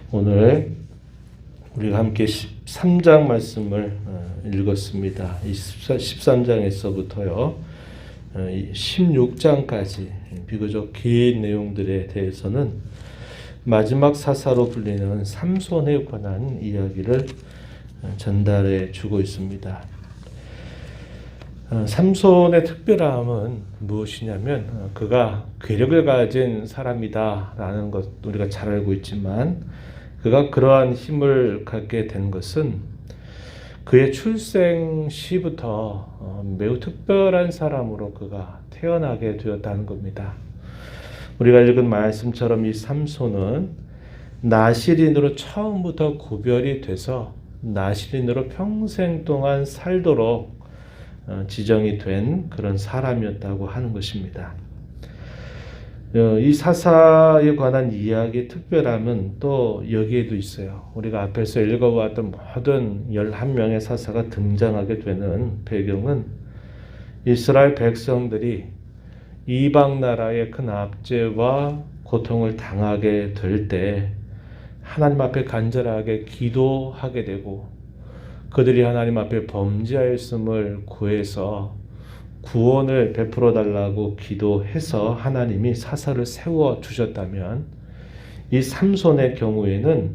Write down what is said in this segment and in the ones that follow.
오늘 우리가 함께 13장 말씀을 읽었습니다. 이 13장에서부터요 16장까지 비교적 긴 내용들에 대해서는 마지막 사사로 불리는 삼손에 관한 이야기를 전달해 주고 있습니다. 삼손의 특별함은 무엇이냐면 그가 괴력을 가진 사람이다라는 것 우리가 잘 알고 있지만 그가 그러한 힘을 갖게 된 것은 그의 출생 시부터 매우 특별한 사람으로 그가 태어나게 되었다는 겁니다. 우리가 읽은 말씀처럼 이 삼손은 나실인으로 처음부터 구별이 돼서 나실인으로 평생 동안 살도록 지정이 된 그런 사람이었다고 하는 것입니다. 이 사사에 관한 이야기의 특별함은 또 여기에도 있어요. 우리가 앞에서 읽어왔던 모든 11명의 사사가 등장하게 되는 배경은 이스라엘 백성들이 이방 나라의 큰 압제와 고통을 당하게 될 때 하나님 앞에 간절하게 기도하게 되고 그들이 하나님 앞에 범죄하였음을 구해서 구원을 베풀어 달라고 기도해서 하나님이 사사를 세워 주셨다면 이 삼손의 경우에는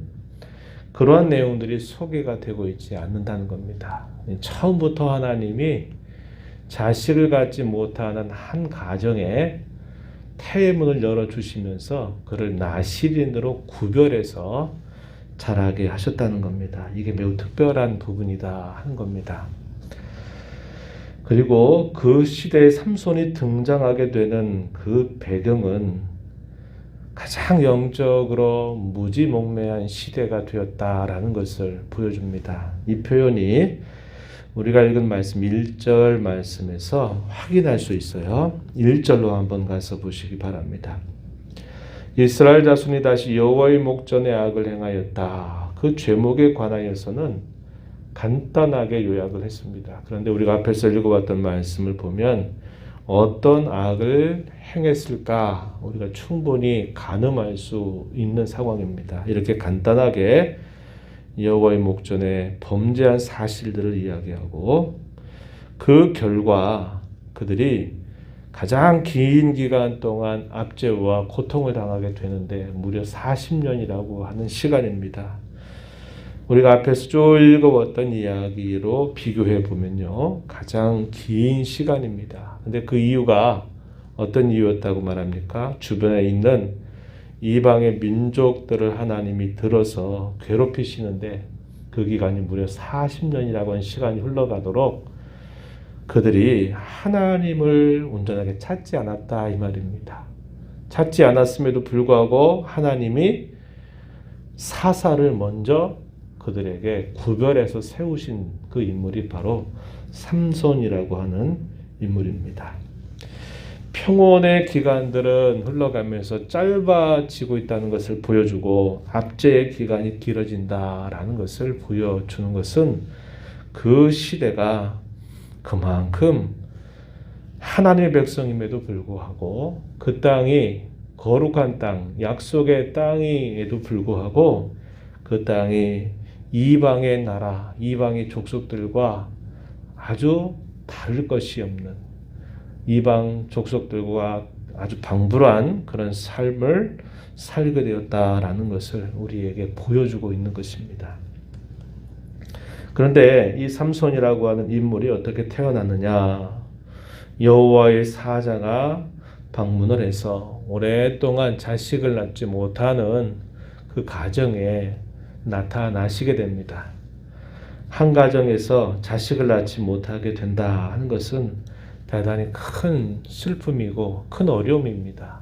그러한 내용들이 소개가 되고 있지 않는다는 겁니다. 처음부터 하나님이 자식을 갖지 못하는 한 가정에 태문을 열어주시면서 그를 나실인으로 구별해서 자라게 하셨다는 겁니다. 이게 매우 특별한 부분이다 하는 겁니다. 그리고 그 시대에 삼손이 등장하게 되는 그 배경은 가장 영적으로 무지몽매한 시대가 되었다라는 것을 보여줍니다. 이 표현이 우리가 읽은 말씀 1절 말씀에서 확인할 수 있어요. 1절로 한번 가서 보시기 바랍니다. 이스라엘 자손이 다시 여호와의 목전에 악을 행하였다. 그 죄목에 관하여서는 간단하게 요약을 했습니다. 그런데 우리가 앞에서 읽어봤던 말씀을 보면 어떤 악을 행했을까 우리가 충분히 가늠할 수 있는 상황입니다. 이렇게 간단하게 여호와의 목전에 범죄한 사실들을 이야기하고 그 결과 그들이 가장 긴 기간 동안 압제와 고통을 당하게 되는데 무려 40년이라고 하는 시간입니다. 우리가 앞에서 쭉 읽어봤던 이야기로 비교해 보면요 가장 긴 시간입니다. 근데 그 이유가 어떤 이유였다고 말합니까? 주변에 있는 이방의 민족들을 하나님이 들어서 괴롭히시는데 그 기간이 무려 40년이라고 하는 시간이 흘러가도록 그들이 하나님을 온전하게 찾지 않았다 이 말입니다. 찾지 않았음에도 불구하고 하나님이 사사를 먼저 그들에게 구별해서 세우신 그 인물이 바로 삼손이라고 하는 인물입니다. 평온의 기간들은 흘러가면서 짧아지고 있다는 것을 보여주고 압제의 기간이 길어진다라는 것을 보여주는 것은 그 시대가 그만큼 하나님의 백성임에도 불구하고 그 땅이 거룩한 땅, 약속의 땅임에도 불구하고 그 땅이 이방의 나라, 이방의 족속들과 아주 다를 것이 없는 이방 족속들과 아주 방불한 그런 삶을 살게 되었다라는 것을 우리에게 보여주고 있는 것입니다. 그런데 이 삼손이라고 하는 인물이 어떻게 태어났느냐? 여호와의 사자가 방문을 해서 오랫동안 자식을 낳지 못하는 그 가정에 나타나시게 됩니다. 한 가정에서 자식을 낳지 못하게 된다 하는 것은 대단히 큰 슬픔이고 큰 어려움입니다.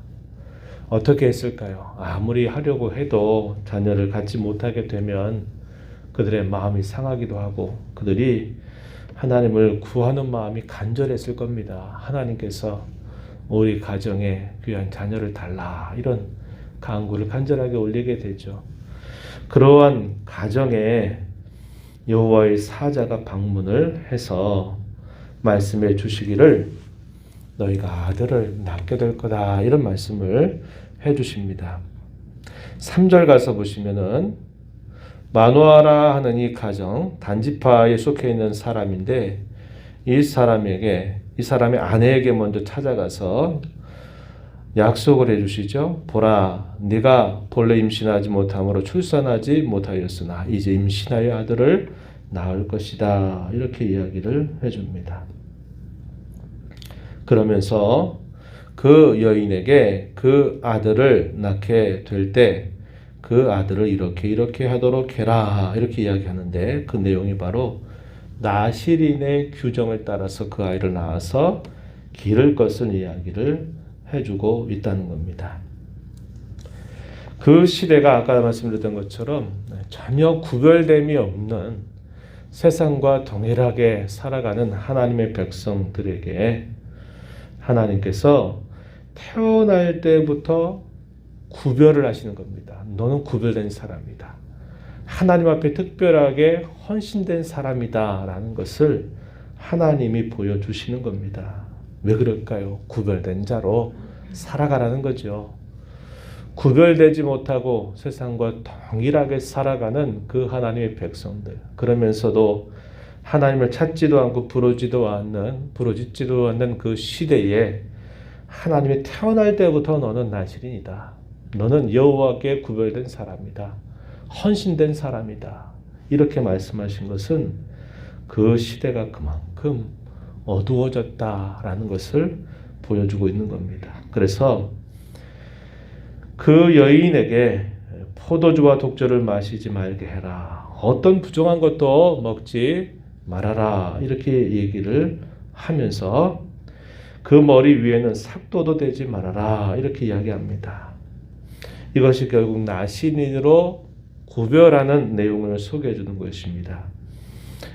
어떻게 했을까요? 아무리 하려고 해도 자녀를 갖지 못하게 되면 그들의 마음이 상하기도 하고 그들이 하나님을 구하는 마음이 간절했을 겁니다. 하나님께서 우리 가정에 귀한 자녀를 달라 이런 간구를 간절하게 올리게 되죠. 그러한 가정에 여호와의 사자가 방문을 해서 말씀해 주시기를 너희가 아들을 낳게 될 거다 이런 말씀을 해 주십니다. 3절 가서 보시면은 마누아라 하는 이 가정 단지파에 속해 있는 사람인데 이 사람의 아내에게 먼저 찾아가서 약속을 해주시죠. 보라, 네가 본래 임신하지 못함으로 출산하지 못하였으나 이제 임신하여 아들을 낳을 것이다. 이렇게 이야기를 해줍니다. 그러면서 그 여인에게 그 아들을 낳게 될 때 그 아들을 이렇게 하도록 해라. 이렇게 이야기하는데 그 내용이 바로 나실인의 규정을 따라서 그 아이를 낳아서 기를 것을 이야기를 해주고 있다는 겁니다. 그 시대가 아까 말씀드렸던 것처럼 전혀 구별됨이 없는 세상과 동일하게 살아가는 하나님의 백성들에게 하나님께서 태어날 때부터 구별을 하시는 겁니다. 너는 구별된 사람이다. 하나님 앞에 특별하게 헌신된 사람이다 라는 것을 하나님이 보여주시는 겁니다. 왜 그럴까요? 구별된 자로 살아가라는 거죠. 구별되지 못하고 세상과 동일하게 살아가는 그 하나님의 백성들, 그러면서도 하나님을 찾지도 않고 부르짖지도 않는 그 시대에 하나님이 태어날 때부터 너는 나실인이다. 너는 여호와께 구별된 사람이다. 헌신된 사람이다. 이렇게 말씀하신 것은 그 시대가 그만큼 어두워졌다라는 것을 보여주고 있는 겁니다. 그래서 그 여인에게 포도주와 독주를 마시지 말게 해라. 어떤 부정한 것도 먹지 말아라. 이렇게 얘기를 하면서 그 머리 위에는 삭도도 대지 말아라. 이렇게 이야기합니다. 이것이 결국 나신인으로 구별하는 내용을 소개해 주는 것입니다.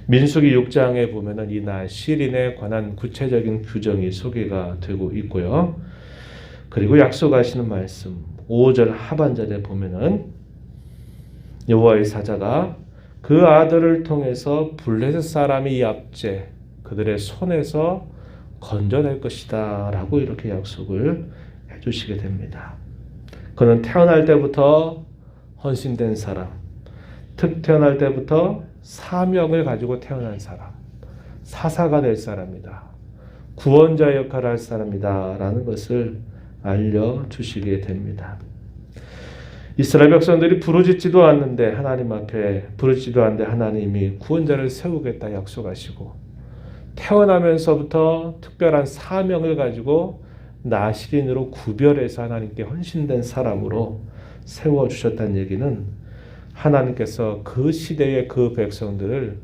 민수기 6장에 보면은 이 나실인에 관한 구체적인 규정이 소개가 되고 있고요. 그리고 약속하시는 말씀 5절 하반절에 보면은 여호와의 사자가 그 아들을 통해서 블레셋 사람이 이 압제 그들의 손에서 건져낼 것이다 라고 이렇게 약속을 해주시게 됩니다. 그는 태어날 때부터 헌신된 사람, 태어날 때부터 사명을 가지고 태어난 사람, 사사가 될 사람이다. 구원자 역할을 할 사람이다 라는 것을 알려주시게 됩니다. 이스라엘 백성들이 부르짖지도 않는데 하나님 앞에 부르짖지도 않는데 하나님이 구원자를 세우겠다 약속하시고 태어나면서부터 특별한 사명을 가지고 나실인으로 구별해서 하나님께 헌신된 사람으로 세워주셨다는 얘기는 하나님께서 그 시대의 그 백성들을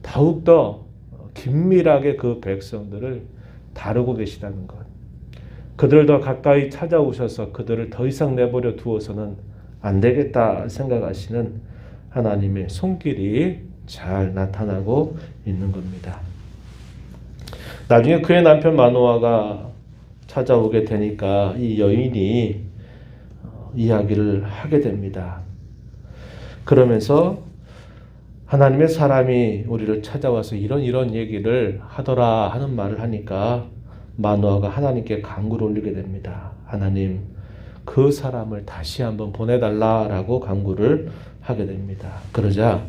더욱더 긴밀하게 그 백성들을 다루고 계시다는 것. 그들을 더 가까이 찾아오셔서 그들을 더 이상 내버려 두어서는 안 되겠다 생각하시는 하나님의 손길이 잘 나타나고 있는 겁니다. 나중에 그의 남편 마노아가 찾아오게 되니까 이 여인이 이야기를 하게 됩니다. 그러면서 하나님의 사람이 우리를 찾아와서 이런 얘기를 하더라 하는 말을 하니까 마노아가 하나님께 간구를 올리게 됩니다. 하나님, 그 사람을 다시 한번 보내달라라고 간구를 하게 됩니다. 그러자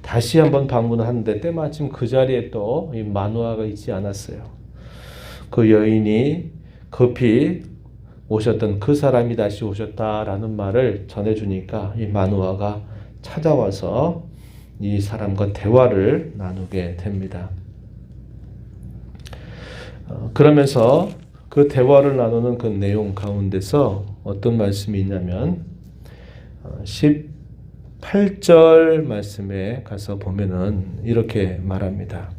다시 한번 방문을 하는데 때마침 그 자리에 또 이 마노아가 있지 않았어요. 그 여인이 급히 오셨던 그 사람이 다시 오셨다라는 말을 전해주니까 이 마노아가 찾아와서 이 사람과 대화를 나누게 됩니다. 그러면서 그 대화를 나누는 그 내용 가운데서 어떤 말씀이 있냐면 18절 말씀에 가서 보면은 이렇게 말합니다.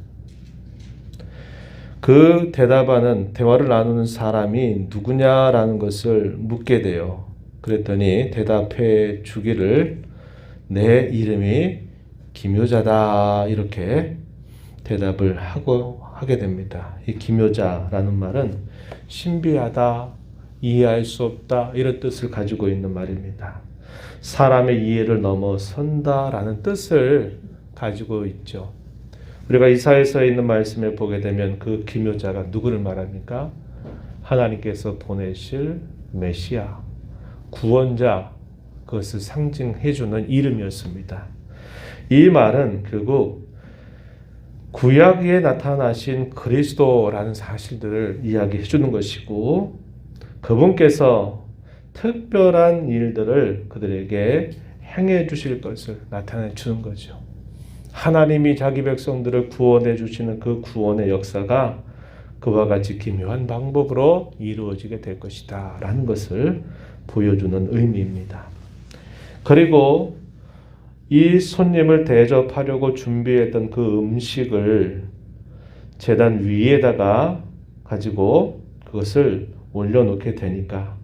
그 대화를 나누는 사람이 누구냐라는 것을 묻게 돼요. 그랬더니 대답해 주기를 내 이름이 기묘자다 이렇게 대답을 하게 됩니다. 이 기묘자라는 말은 신비하다, 이해할 수 없다 이런 뜻을 가지고 있는 말입니다. 사람의 이해를 넘어선다라는 뜻을 가지고 있죠. 우리가 이사야서에 있는 말씀에 보게 되면 그 기묘자가 누구를 말합니까? 하나님께서 보내실 메시아, 구원자, 그것을 상징해주는 이름이었습니다. 이 말은 결국 구약에 나타나신 그리스도라는 사실들을 이야기해 주는 것이고, 그분께서 특별한 일들을 그들에게 행해 주실 것을 나타내 주는 거죠. 하나님이 자기 백성들을 구원해 주시는 그 구원의 역사가 그와 같이 기묘한 방법으로 이루어지게 될 것이다 라는 것을 보여주는 의미입니다. 그리고 이 손님을 대접하려고 준비했던 그 음식을 제단 위에다가 가지고 그것을 올려놓게 되니까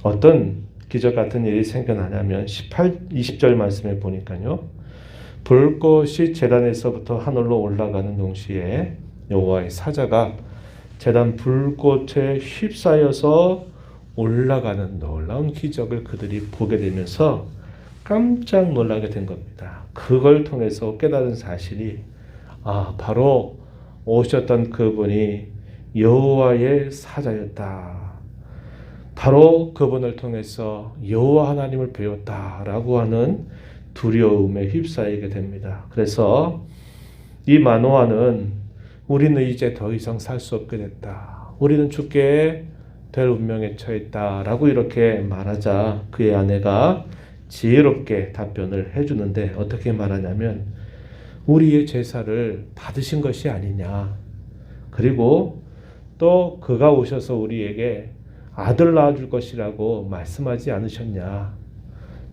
어떤 기적 같은 일이 생겨나냐면 20절 말씀에 보니까요. 불꽃이 제단에서부터 하늘로 올라가는 동시에 여호와의 사자가 제단 불꽃에 휩싸여서 올라가는 놀라운 기적을 그들이 보게 되면서 깜짝 놀라게 된 겁니다. 그걸 통해서 깨달은 사실이 바로 오셨던 그분이 여호와의 사자였다. 바로 그분을 통해서 여호와 하나님을 배웠다라고 하는 두려움에 휩싸이게 됩니다. 그래서 이 마노아는 우리는 이제 더 이상 살 수 없게 됐다. 우리는 죽게 될 운명에 처했다라고 이렇게 말하자 그의 아내가 지혜롭게 답변을 해주는데 어떻게 말하냐면 우리의 제사를 받으신 것이 아니냐. 그리고 또 그가 오셔서 우리에게 아들 낳아줄 것이라고 말씀하지 않으셨냐.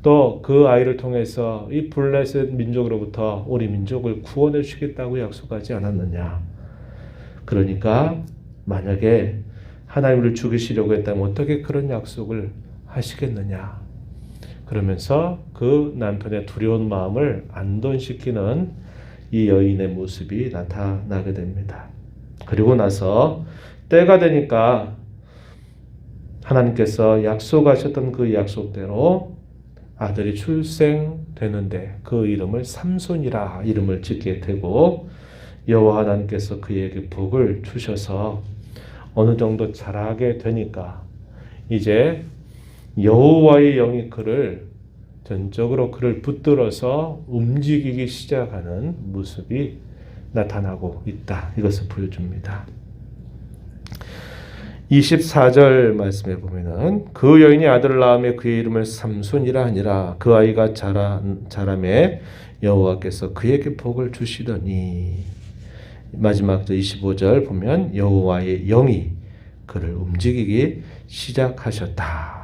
또 그 아이를 통해서 이 블레셋 민족으로부터 우리 민족을 구원해 주시겠다고 약속하지 않았느냐. 그러니까 만약에 하나님을 죽이시려고 했다면 어떻게 그런 약속을 하시겠느냐. 그러면서 그 남편의 두려운 마음을 안돈시키는 이 여인의 모습이 나타나게 됩니다. 그리고 나서 때가 되니까 하나님께서 약속하셨던 그 약속대로 아들이 출생되는데 그 이름을 삼손이라 이름을 짓게 되고 여호와 하나님께서 그에게 복을 주셔서 어느 정도 자라게 되니까 이제 여호와의 영이 그를 전적으로 그를 붙들어서 움직이기 시작하는 모습이 나타나고 있다. 이것을 보여줍니다. 24절 말씀에 보면은 그 여인이 아들을 낳으며 그의 이름을 삼손이라 하니라. 그 아이가 자라매 여호와께서 그에게 복을 주시더니. 마지막 25절 보면 여호와의 영이 그를 움직이기 시작하셨다.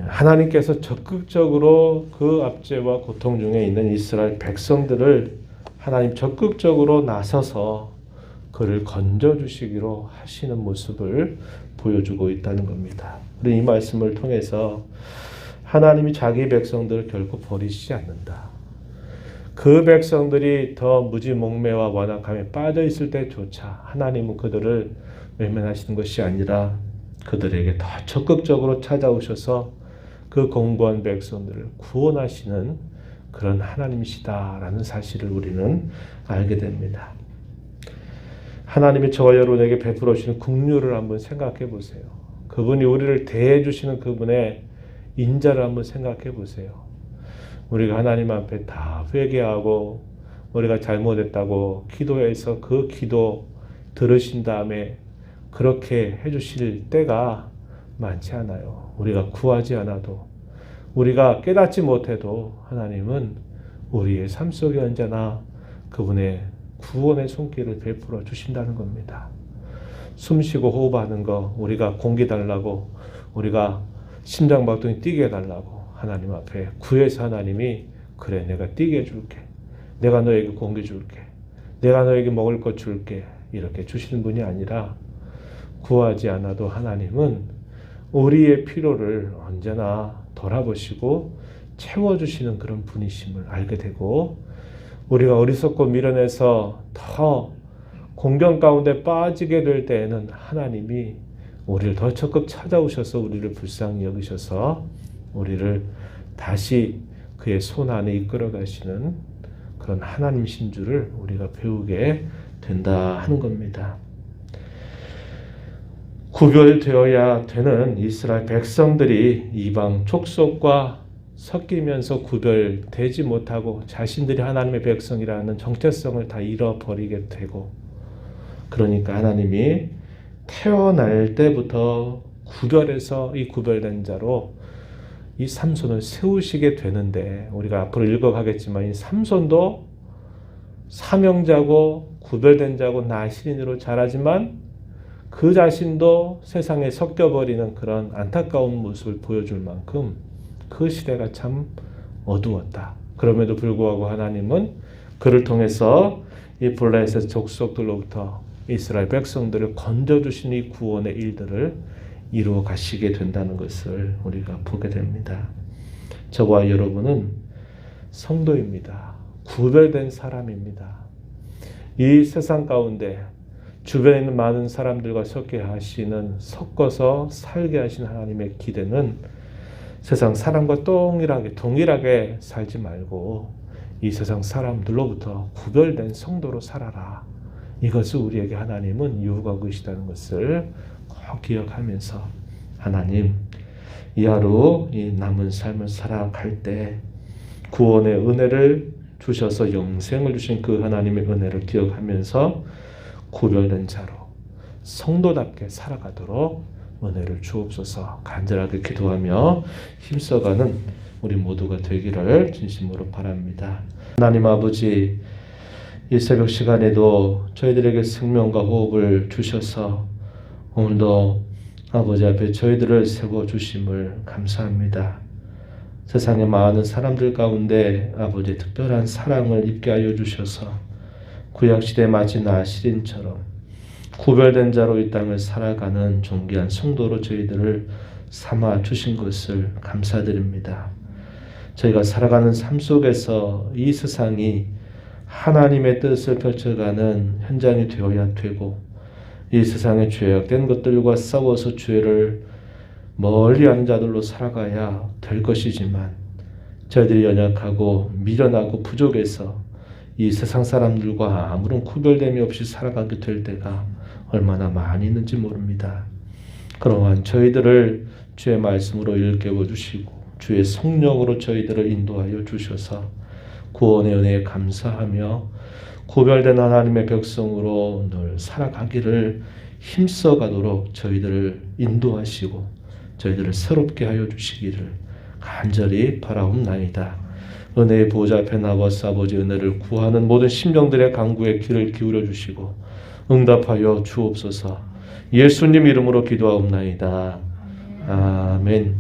하나님께서 적극적으로 그 압제와 고통 중에 있는 이스라엘 백성들을 하나님 적극적으로 나서서 그를 건져주시기로 하시는 모습을 보여주고 있다는 겁니다. 우리 이 말씀을 통해서 하나님이 자기 백성들을 결코 버리시지 않는다. 그 백성들이 더 무지몽매와 완악함에 빠져 있을 때조차 하나님은 그들을 외면하시는 것이 아니라 그들에게 더 적극적으로 찾아오셔서 그 공부한 백성들을 구원하시는 그런 하나님이시다라는 사실을 우리는 알게 됩니다. 하나님이 저와 여러분에게 베풀어 주시는 긍휼을 한번 생각해 보세요. 그분이 우리를 대해 주시는 그분의 인자를 한번 생각해 보세요. 우리가 하나님 앞에 다 회개하고 우리가 잘못했다고 기도해서 그 기도 들으신 다음에 그렇게 해주실 때가 많지 않아요. 우리가 구하지 않아도 우리가 깨닫지 못해도 하나님은 우리의 삶 속에 언제나 그분의 구원의 손길을 베풀어 주신다는 겁니다. 숨쉬고 호흡하는 거 우리가 공기 달라고 우리가 심장박동이 뛰게 해달라고 하나님 앞에 구해서 하나님이 그래 내가 뛰게 해줄게. 내가 너에게 공기 줄게. 내가 너에게 먹을 것 줄게. 이렇게 주시는 분이 아니라 구하지 않아도 하나님은 우리의 필요를 언제나 돌아보시고 채워주시는 그런 분이심을 알게 되고 우리가 어리석고 미련해서 더 공경 가운데 빠지게 될 때에는 하나님이 우리를 더 적극 찾아오셔서 우리를 불쌍히 여기셔서 우리를 다시 그의 손 안에 이끌어 가시는 그런 하나님이신 줄을 우리가 배우게 된다 하는 겁니다. 구별되어야 되는 이스라엘 백성들이 이방 족속과 섞이면서 구별되지 못하고 자신들이 하나님의 백성이라는 정체성을 다 잃어버리게 되고, 그러니까 하나님이 태어날 때부터 구별해서 이 구별된 자로 이 삼손을 세우시게 되는데, 우리가 앞으로 읽어가겠지만 이 삼손도 사명자고 구별된 자고 나신인으로 자라지만 그 자신도 세상에 섞여버리는 그런 안타까운 모습을 보여줄 만큼 그 시대가 참 어두웠다. 그럼에도 불구하고 하나님은 그를 통해서 이 블레셋 족속들로부터 이스라엘 백성들을 건져주신 이 구원의 일들을 이루어 가시게 된다는 것을 우리가 보게 됩니다. 저와 여러분은 성도입니다. 구별된 사람입니다. 이 세상 가운데 주변에 있는 많은 사람들과 섞어서 살게 하신 하나님의 기대는 세상 사람과 동일하게 살지 말고 이 세상 사람들로부터 구별된 성도로 살아라. 이것을 우리에게 하나님은 요구하고 계시다는 것을 꼭 기억하면서, 하나님, 이 하루 이 남은 삶을 살아갈 때 구원의 은혜를 주셔서 영생을 주신 그 하나님의 은혜를 기억하면서 구별된 자로 성도답게 살아가도록 은혜를 주옵소서. 간절하게 기도하며 힘써가는 우리 모두가 되기를 진심으로 바랍니다. 하나님 아버지, 이 새벽 시간에도 저희들에게 생명과 호흡을 주셔서 오늘도 아버지 앞에 저희들을 세워주심을 감사합니다. 세상의 많은 사람들 가운데 아버지의 특별한 사랑을 입게 하여 주셔서 구약시대 마치 나시린처럼 구별된 자로 이 땅을 살아가는 존귀한 성도로 저희들을 삼아 주신 것을 감사드립니다. 저희가 살아가는 삶 속에서 이 세상이 하나님의 뜻을 펼쳐가는 현장이 되어야 되고, 이 세상에 죄악된 것들과 싸워서 죄를 멀리하는 자들로 살아가야 될 것이지만, 저희들이 연약하고 미련하고 부족해서 이 세상 사람들과 아무런 구별됨이 없이 살아가게 될 때가 얼마나 많이 있는지 모릅니다. 그러한 저희들을 주의 말씀으로 일깨워 주시고 주의 성령으로 저희들을 인도하여 주셔서 구원의 은혜에 감사하며 구별된 하나님의 백성으로 늘 살아가기를 힘써가도록 저희들을 인도하시고 저희들을 새롭게 하여 주시기를 간절히 바라옵나이다. 은혜의 보좌 앞에 나와서 아버지 은혜를 구하는 모든 심령들의 간구에 귀를 기울여 주시고 응답하여 주옵소서. 예수님 이름으로 기도하옵나이다. 아멘.